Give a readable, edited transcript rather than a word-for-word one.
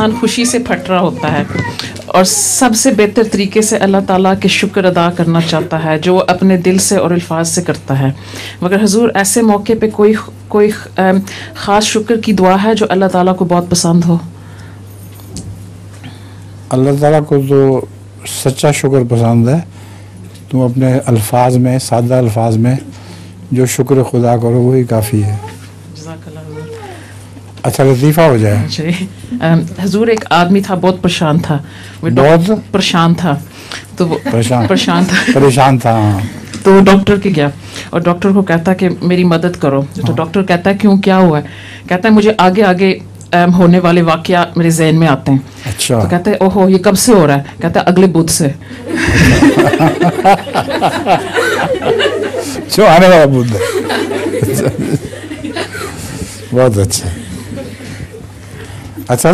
इंसान खुशी से फट रहा होता है और सबसे बेहतर तरीके से अल्लाह ताला के शुक्र अदा करना चाहता है, जो अपने दिल से और अल्फाज से करता है। मगर हुजूर ऐसे मौके पे कोई ख़ास शुक्र की दुआ है जो अल्लाह ताला को बहुत पसंद हो? अल्लाह ताला को तो सच्चा शुक्र पसंद है। तुम अपने अल्फाज में, सादा अल्फाज में जो शुक्र खुदा करो वही काफ़ी है। अच्छा लतीफ़ा हो जाए। हुजूर एक आदमी था, बहुत परेशान था, बहुत परेशान था, तो वो परेशान था तो डॉक्टर के गया और डॉक्टर को कहता कि मेरी मदद करो। तो डॉक्टर कहता है क्यों, क्या हुआ है? कहता है मुझे आगे आगे होने वाले वाक़या मेरे ज़हन में आते हैं। अच्छा। तो कहते हैं ओहो ये कब से हो रहा है? कहता है अगले बुध से। जो आने वाला बुध। बहुत अच्छा। अच्छा